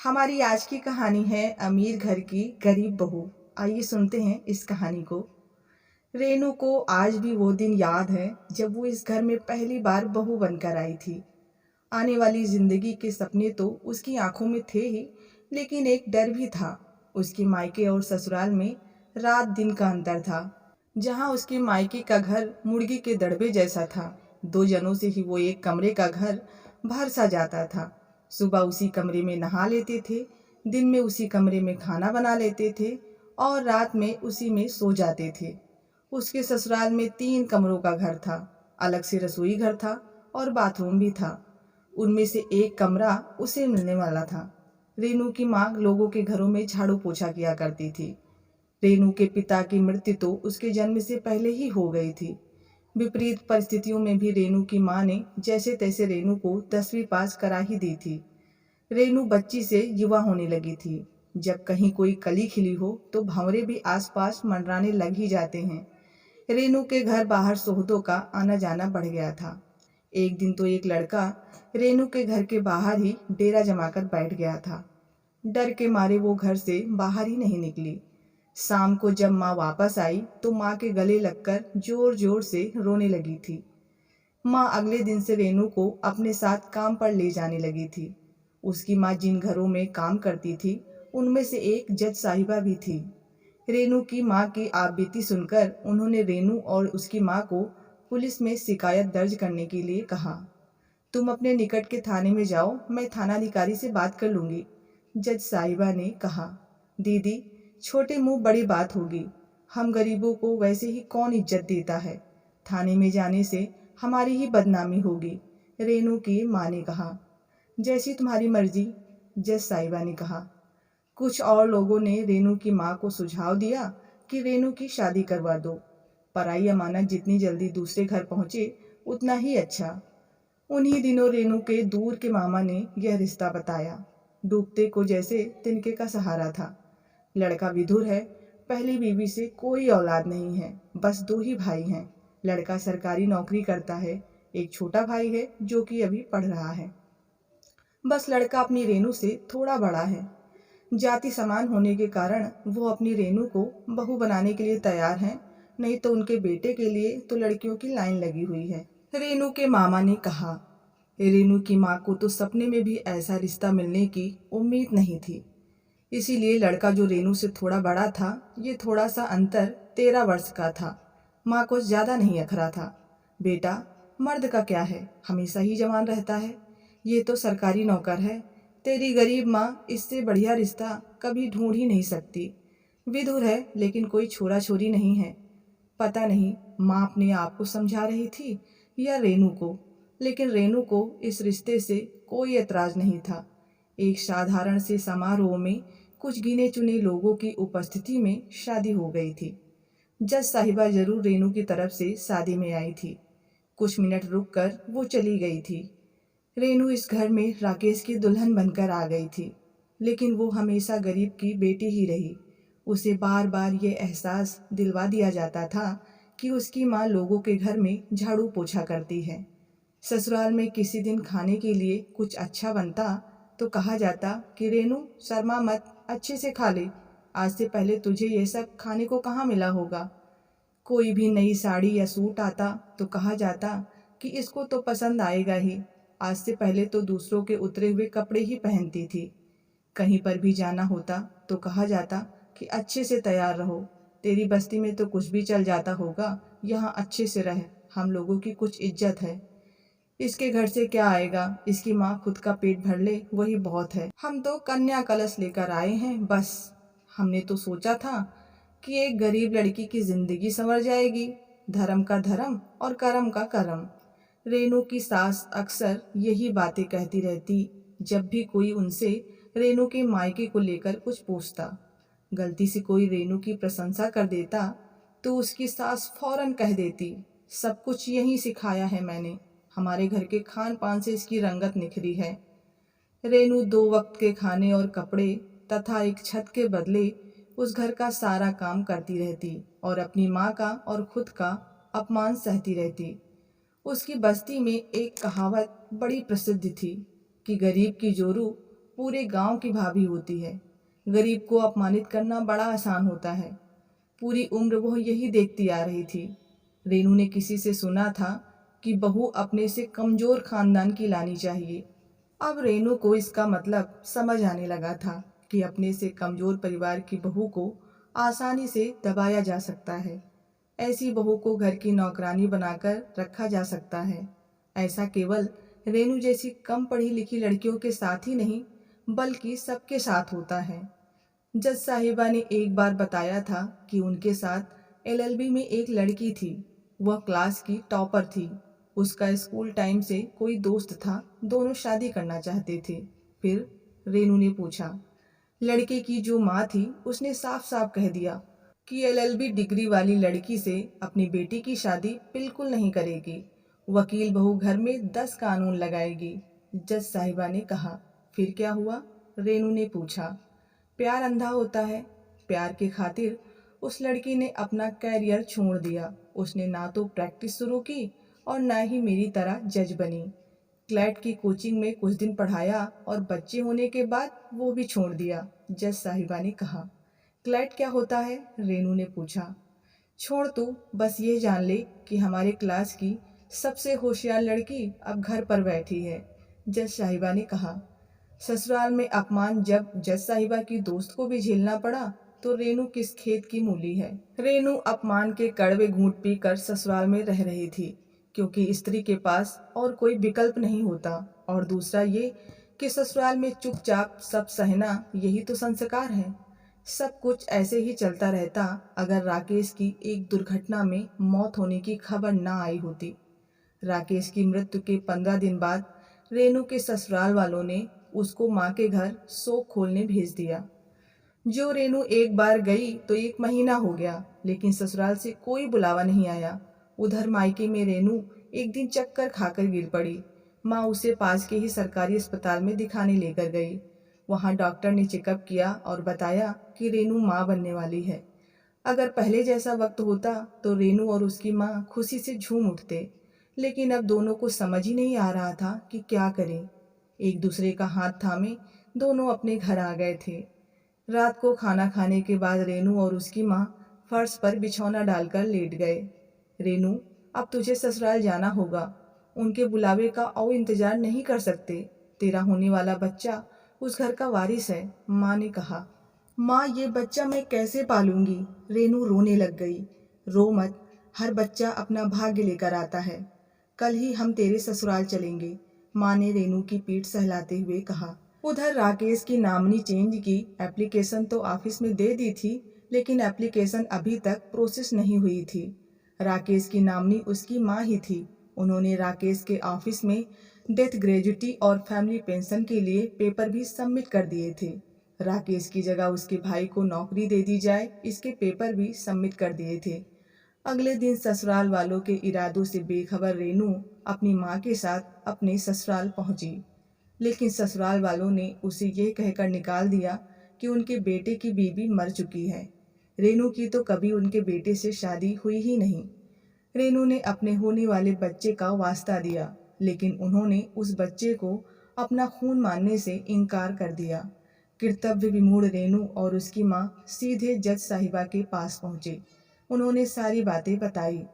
हमारी आज की कहानी है अमीर घर की गरीब बहू। आइए सुनते हैं इस कहानी को। रेनू को आज भी वो दिन याद है जब वो इस घर में पहली बार बहू बनकर आई थी। आने वाली जिंदगी के सपने तो उसकी आंखों में थे ही, लेकिन एक डर भी था। उसके मायके और ससुराल में रात दिन का अंतर था। जहाँ उसके मायके का घर मुर्गी के दड़बे जैसा था, दो जनों से ही वो एक कमरे का घर भर सा जाता था। सुबह उसी कमरे में नहा लेते थे, दिन में उसी कमरे में खाना बना लेते थे और रात में उसी में सो जाते थे। उसके ससुराल में 3 कमरों का घर था। अलग से रसोई घर था और बाथरूम भी था। उनमें से एक कमरा उसे मिलने वाला था। रेनू की माँ लोगों के घरों में झाड़ू पोछा किया करती थी। रेनू के पिता की मृत्यु तो उसके जन्म से पहले ही हो गई थी। विपरीत परिस्थितियों में भी रेनू की माँ ने जैसे तैसे रेनू को 10वीं पास करा ही दी थी। रेनू बच्ची से युवा होने लगी थी। जब कहीं कोई कली खिली हो तो भंवरे भी आसपास मंडराने लग ही जाते हैं। रेनू के घर बाहर सोहदों का आना जाना बढ़ गया था। एक दिन तो एक लड़का रेनू के घर के बाहर ही डेरा जमाकर बैठ गया था। डर के मारे वो घर से बाहर ही नहीं निकली। शाम को जब माँ वापस आई तो माँ के गले लगकर जोर जोर से रोने लगी थी। माँ अगले दिन से रेनू को अपने साथ काम पर ले जाने लगी थी। उसकी माँ जिन घरों में काम करती थी उनमें से एक जज साहिबा भी थी। रेनू की माँ की आपबीती सुनकर उन्होंने रेनू और उसकी माँ को पुलिस में शिकायत दर्ज करने के लिए कहा। तुम अपने निकट के थाने में जाओ, मैं थानाधिकारी से बात कर लूंगी। जज साहिबा ने कहा, दीदी, छोटे मुंह बड़ी बात होगी। हम गरीबों को वैसे ही कौन इज्जत देता है। थाने में जाने से हमारी ही बदनामी होगी। रेनू की माँ ने कहा। जैसी तुम्हारी मर्जी, जज साहिबा ने कहा। कुछ और लोगों ने रेनू की माँ को सुझाव दिया कि रेनू की शादी करवा दो। पराई अमानत जितनी जल्दी दूसरे घर पहुंचे उतना ही अच्छा। उन्हीं दिनों रेनू के दूर के मामा ने यह रिश्ता बताया। डूबते को जैसे तिनके का सहारा था। लड़का विधुर है, पहली बीवी से कोई औलाद नहीं है, बस 2 ही भाई हैं। लड़का सरकारी नौकरी करता है, एक छोटा भाई है जो कि अभी पढ़ रहा है। बस लड़का अपनी रेनू से थोड़ा बड़ा है। जाति समान होने के कारण वो अपनी रेनू को बहू बनाने के लिए तैयार हैं, नहीं तो उनके बेटे के लिए तो लड़कियों की लाइन लगी हुई है। रेनू के मामा ने कहा। रेनू की माँ को तो सपने में भी ऐसा रिश्ता मिलने की उम्मीद नहीं थी। इसीलिए लड़का जो रेनू से थोड़ा बड़ा था, ये थोड़ा सा अंतर 13 वर्ष का था। माँ को ज़्यादा नहीं अखरा था। बेटा, मर्द का क्या है, हमेशा ही जवान रहता है। ये तो सरकारी नौकर है। तेरी गरीब माँ इससे बढ़िया रिश्ता कभी ढूंढ ही नहीं सकती। विधुर है लेकिन कोई छोरा छोरी नहीं है। पता नहीं माँ अपने आप को समझा रही थी या रेनू को, लेकिन रेनू को इस रिश्ते से कोई एतराज नहीं था। एक साधारण से समारोह में कुछ गिने चुने लोगों की उपस्थिति में शादी हो गई थी। जज साहिबा जरूर रेनू की तरफ से शादी में आई थी। कुछ मिनट रुककर वो चली गई थी। रेनू इस घर में राकेश की दुल्हन बनकर आ गई थी, लेकिन वो हमेशा गरीब की बेटी ही रही। उसे बार बार ये एहसास दिलवा दिया जाता था कि उसकी माँ लोगों के घर में झाड़ू पोछा करती है। ससुराल में किसी दिन खाने के लिए कुछ अच्छा बनता तो कहा जाता कि रेनू, शर्मा मत, अच्छे से खा ले। आज से पहले तुझे ये सब खाने को कहाँ मिला होगा। कोई भी नई साड़ी या सूट आता तो कहा जाता कि इसको तो पसंद आएगा ही। आज से पहले तो दूसरों के उतरे हुए कपड़े ही पहनती थी। कहीं पर भी जाना होता तो कहा जाता कि अच्छे से तैयार रहो। तेरी बस्ती में तो कुछ भी चल जाता होगा, यहाँ अच्छे से रह, हम लोगों की कुछ इज्जत है। इसके घर से क्या आएगा, इसकी माँ खुद का पेट भर ले वही बहुत है। हम तो कन्या कलश लेकर आए हैं बस। हमने तो सोचा था कि एक गरीब लड़की की जिंदगी संवर जाएगी। धर्म का धर्म और कर्म का कर्म। रेनू की सास अक्सर यही बातें कहती रहती जब भी कोई उनसे रेनू के मायके को लेकर कुछ पूछता। गलती से कोई रेनू की प्रशंसा कर देता तो उसकी सास फौरन कह देती, सब कुछ यही सिखाया है मैंने, हमारे घर के खान पान से इसकी रंगत निखरी है। रेनू 2 वक्त के खाने और कपड़े तथा एक छत के बदले उस घर का सारा काम करती रहती और अपनी माँ का और खुद का अपमान सहती रहती। उसकी बस्ती में एक कहावत बड़ी प्रसिद्ध थी कि गरीब की जोरू पूरे गांव की भाभी होती है। गरीब को अपमानित करना बड़ा आसान होता है। पूरी उम्र वह यही देखती आ रही थी। रेनू ने किसी से सुना था कि बहू अपने से कमजोर खानदान की लानी चाहिए। अब रेनू को इसका मतलब समझ आने लगा था कि अपने से कमजोर परिवार की बहू को आसानी से दबाया जा सकता है। ऐसी बहू को घर की नौकरानी बनाकर रखा जा सकता है। ऐसा केवल रेनू जैसी कम पढ़ी लिखी लड़कियों के साथ ही नहीं, बल्कि सबके साथ होता है। जज साहिबा ने एक बार बताया था कि उनके साथ एलएलबी में एक लड़की थी। वह क्लास की टॉपर थी। उसका स्कूल टाइम से कोई दोस्त था। दोनों शादी करना चाहते थे। फिर रेनू ने पूछा। लड़के की जो माँ थी उसने साफ साफ कह दिया कि एलएलबी डिग्री वाली लड़की से अपनी बेटी की शादी बिल्कुल नहीं करेगी। वकील बहू घर में 10 कानून लगाएगी। जज साहिबा ने कहा। फिर क्या हुआ? रेनू ने पूछा। प्यार अंधा होता है। प्यार की खातिर उस लड़की ने अपना कैरियर छोड़ दिया। उसने ना तो प्रैक्टिस शुरू की और ना ही मेरी तरह जज बनी। क्लैट की कोचिंग में कुछ दिन पढ़ाया और बच्चे होने के बाद वो भी छोड़ दिया। जज साहिबा ने कहा। क्लैट क्या होता है? रेनू ने पूछा। छोड़ तू, बस ये जान ले कि हमारे क्लास की सबसे होशियार लड़की अब घर पर बैठी है। जज साहिबा ने कहा। ससुराल में अपमान जब जज साहिबा की दोस्त को भी झेलना पड़ा तो रेनू किस खेत की मूली है। रेनू अपमान के कड़वे घूंट पीकर ससुराल में रह रही थी, क्योंकि स्त्री के पास और कोई विकल्प नहीं होता। और दूसरा ये कि ससुराल में चुपचाप सब सहना यही तो संस्कार है। सब कुछ ऐसे ही चलता रहता अगर राकेश की एक दुर्घटना में मौत होने की खबर ना आई होती। राकेश की मृत्यु के 15 दिन बाद रेनू के ससुराल वालों ने उसको माँ के घर शोक खोलने भेज दिया। जो रेनू एक बार गई तो 1 महीना हो गया, लेकिन ससुराल से कोई बुलावा नहीं आया। उधर मायके में रेनू एक दिन चक्कर खाकर गिर पड़ी। माँ उसे पास के ही सरकारी अस्पताल में दिखाने लेकर गई। वहाँ डॉक्टर ने चेकअप किया और बताया कि रेनू माँ बनने वाली है। अगर पहले जैसा वक्त होता तो रेनू और उसकी माँ खुशी से झूम उठते, लेकिन अब दोनों को समझ ही नहीं आ रहा था कि क्या करें। एक दूसरे का हाथ थामे दोनों अपने घर आ गए थे। रात को खाना खाने के बाद रेनू और उसकी माँ फर्श पर बिछौना डालकर लेट गए। रेनू, अब तुझे ससुराल जाना होगा। उनके बुलावे का और इंतजार नहीं कर सकते। तेरा होने वाला बच्चा उस घर का वारिस है, माँ ने कहा। माँ, ये बच्चा मैं कैसे पालूंगी? रेनू रोने लग गई। रो मत, हर बच्चा अपना भाग्य लेकर आता है। कल ही हम तेरे ससुराल चलेंगे, माँ ने रेनू की पीठ सहलाते हुए कहा। उधर राकेश की नामनी चेंज की एप्लीकेशन तो ऑफिस में दे दी थी, लेकिन एप्लीकेशन अभी तक प्रोसेस नहीं हुई थी। राकेश की नामनी उसकी माँ ही थी। उन्होंने राकेश के ऑफिस में डेथ ग्रेजुटी और फैमिली पेंशन के लिए पेपर भी सबमिट कर दिए थे। राकेश की जगह उसके भाई को नौकरी दे दी जाए, इसके पेपर भी सबमिट कर दिए थे। अगले दिन ससुराल वालों के इरादों से बेखबर रेनू अपनी माँ के साथ अपने ससुराल पहुंची, लेकिन ससुराल वालों ने उसे यह कहकर निकाल दिया कि उनके बेटे की बीवी मर चुकी है। रेनू की तो कभी उनके बेटे से शादी हुई ही नहीं। रेनू ने अपने होने वाले बच्चे का वास्ता दिया, लेकिन उन्होंने उस बच्चे को अपना खून मानने से इनकार कर दिया। कर्तव्य विमूढ़ रेनू और उसकी माँ सीधे जज साहिबा के पास पहुंचे। उन्होंने सारी बातें बताई।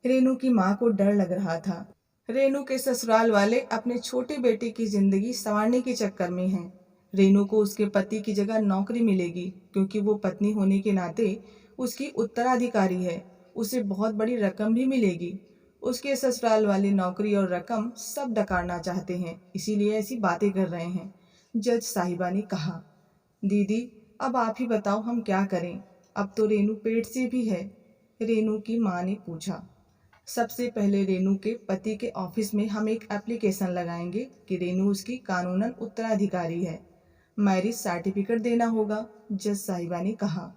रेनू की माँ को डर लग रहा था। रेनू के ससुराल वाले अपने छोटे बेटे की जिंदगी संवारने के चक्कर में हैं। रेनू को उसके पति की जगह नौकरी मिलेगी, क्योंकि वो पत्नी होने के नाते उसकी उत्तराधिकारी है। उसे बहुत बड़ी रकम भी मिलेगी। उसके ससुराल वाले नौकरी और रकम सब डकारना चाहते हैं, इसीलिए ऐसी बातें कर रहे हैं, जज साहिबा ने कहा। दीदी, अब आप ही बताओ हम क्या करें? अब तो रेनू पेट से भी है, रेनू की माँ ने पूछा। सबसे पहले रेनू के पति के ऑफिस में हम एक एप्लीकेशन लगाएंगे कि रेनू उसकी कानूनन उत्तराधिकारी है। मैरिज सर्टिफिकेट देना होगा, जज साहिबा ने कहा।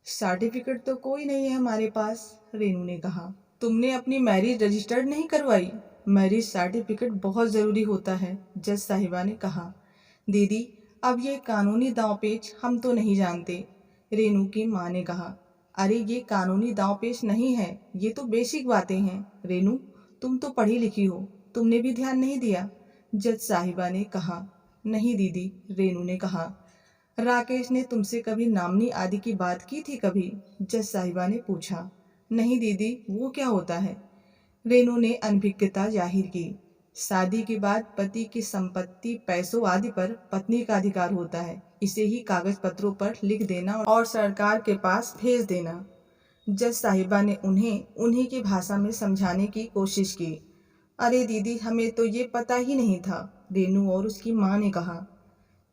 सर्टिफिकेट तो कोई नहीं है हमारे पास, रेनू ने कहा। तुमने अपनी मैरिज रजिस्टर्ड नहीं करवाई? मैरिज सर्टिफिकेट बहुत ज़रूरी होता है, जज साहिबा ने कहा। दीदी, अब ये कानूनी दांवपेच हम तो नहीं जानते, रेनू की माँ ने कहा। अरे ये कानूनी दांवपेच नहीं है, ये तो बेसिक बातें हैं। रेनू, तुम तो पढ़ी लिखी हो, तुमने भी ध्यान नहीं दिया, जज साहिबा ने कहा। नहीं दीदी, रेनू ने कहा। राकेश ने तुमसे कभी नामनी आदि की बात की थी कभी? जज साहिबा ने पूछा। नहीं दीदी, वो क्या होता है? रेनू ने अनभिज्ञता जाहिर की। शादी के बाद पति की संपत्ति, पैसों आदि पर पत्नी का अधिकार होता है। इसे ही कागज पत्रों पर लिख देना और सरकार के पास भेज देना। जज साहिबा ने उन्हें उन्हीं की भाषा में समझाने की कोशिश की। अरे दीदी, हमें तो ये पता ही नहीं था, रेनू और उसकी माँ ने कहा।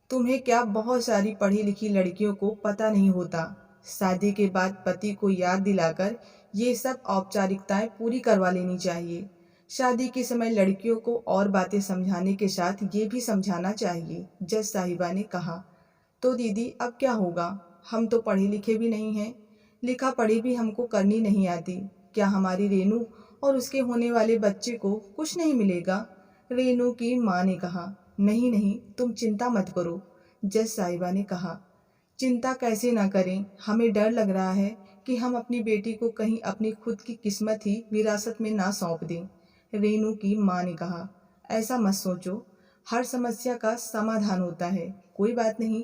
तुम्हें क्या, बहुत सारी पढ़ी लिखी लड़कियों को पता नहीं होता। शादी के बाद पति को याद दिलाकर ये सब औपचारिकताएं पूरी करवा लेनी चाहिए। शादी के समय लड़कियों को और बातें समझाने के साथ ये भी समझाना चाहिए, जज साहिबा ने कहा। तो दीदी, अब क्या होगा? हम तो पढ़े लिखे भी नहीं हैं, लिखा पढ़ी भी हमको करनी नहीं आती। क्या हमारी रेनू और उसके होने वाले बच्चे को कुछ नहीं मिलेगा? रेनू की माँ ने कहा। नहीं नहीं, तुम चिंता मत करो, जज साहिबा ने कहा। चिंता कैसे ना करें, हमें डर लग रहा है कि हम अपनी बेटी को कहीं अपनी खुद की किस्मत ही विरासत में ना सौंप दें, रेनू की माँ ने कहा। ऐसा मत सोचो, हर समस्या का समाधान होता है। कोई बात नहीं,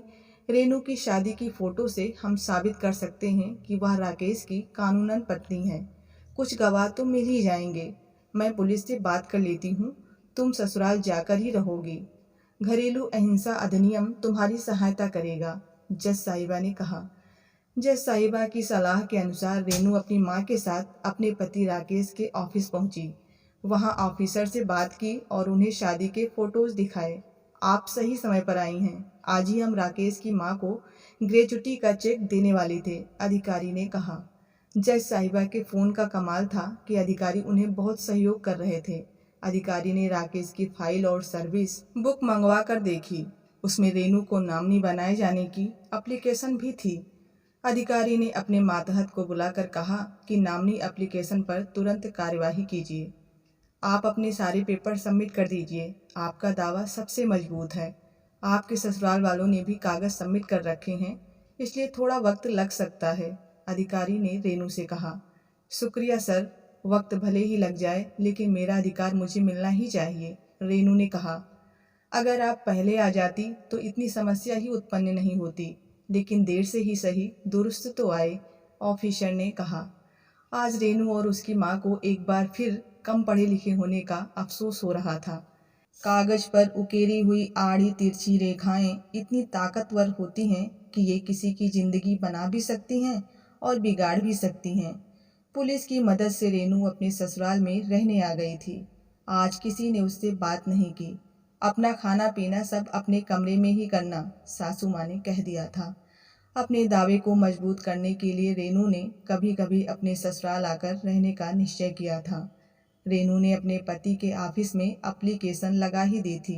रेनू की शादी की फोटो से हम साबित कर सकते हैं कि वह राकेश की कानूनन पत्नी है। कुछ गवाह तो मिल ही जाएंगे। मैं पुलिस से बात कर लेती हूँ, तुम ससुराल जाकर ही रहोगी। घरेलू अहिंसा अधिनियम तुम्हारी सहायता करेगा, जज साहिबा ने कहा। जज साहिबा की सलाह के अनुसार रेनू अपनी माँ के साथ अपने पति राकेश के ऑफिस पहुंची। वहां ऑफिसर से बात की और उन्हें शादी के फोटोज दिखाए। आप सही समय पर आई हैं। आज ही हम राकेश की माँ को ग्रेच्युटी का चेक देने वाले थे, अधिकारी ने कहा। जज साहिबा के फोन का कमाल था कि अधिकारी उन्हें बहुत सहयोग कर रहे थे। अधिकारी ने राकेश की फाइल और सर्विस बुक मंगवा कर देखी। उसमें रेनू को नामनी बनाए जाने की एप्लीकेशन भी थी। अधिकारी ने अपने मातहत को बुलाकर कहा कि नामनी एप्लीकेशन पर तुरंत कार्यवाही कीजिए। आप अपने सारे पेपर सबमिट कर दीजिए। आपका दावा सबसे मजबूत है। आपके ससुराल वालों ने भी कागज सबमिट कर रखे हैं, इसलिए थोड़ा वक्त लग सकता है, अधिकारी ने रेनू से कहा। शुक्रिया सर, वक्त भले ही लग जाए लेकिन मेरा अधिकार मुझे मिलना ही चाहिए, रेनू ने कहा। अगर आप पहले आ जाती तो इतनी समस्या ही उत्पन्न नहीं होती, लेकिन देर से ही सही, दुरुस्त तो आए, ऑफिसर ने कहा। आज रेनू और उसकी माँ को एक बार फिर कम पढ़े लिखे होने का अफसोस हो रहा था। कागज पर उकेरी हुई आड़ी तिरछी रेखाएं इतनी ताकतवर होती हैं कि ये किसी की जिंदगी बना भी सकती हैं और बिगाड़ भी सकती हैं। पुलिस की मदद से रेनू अपने ससुराल में रहने आ गई थी। आज किसी ने उससे बात नहीं की। अपना खाना पीना सब अपने कमरे में ही करना, सासू माँ ने कह दिया था। अपने दावे को मजबूत करने के लिए रेनू ने कभी कभी अपने ससुराल आकर रहने का निश्चय किया था। रेनू ने अपने पति के ऑफिस में एप्लीकेशन लगा ही दी थी।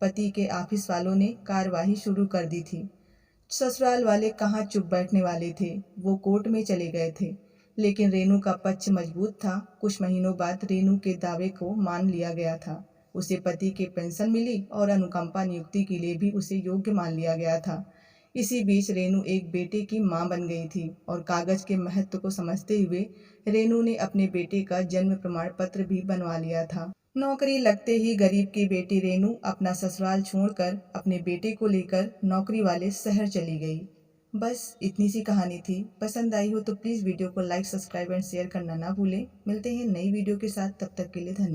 पति के ऑफिस वालों ने कार्यवाही शुरू कर दी थी। ससुराल वाले कहाँ चुप बैठने वाले थे, वो कोर्ट में चले गए थे। लेकिन रेनू का पक्ष मजबूत था। कुछ महीनों बाद रेनू के दावे को मान लिया गया था। उसे पति के पेंशन मिली और अनुकंपा नियुक्ति के लिए भी उसे योग्य मान लिया गया था। इसी बीच रेनू एक बेटे की मां बन गई थी और कागज के महत्व को समझते हुए रेनू ने अपने बेटे का जन्म प्रमाण पत्र भी बनवा लिया था। नौकरी लगते ही गरीब की बेटी रेनू अपना ससुराल छोड़कर अपने बेटे को लेकर नौकरी वाले शहर चली गई। बस इतनी सी कहानी थी। पसंद आई हो तो प्लीज़ वीडियो को लाइक, सब्सक्राइब एंड शेयर करना ना भूलें। मिलते हैं नई वीडियो के साथ, तब तक के लिए धन्यवाद।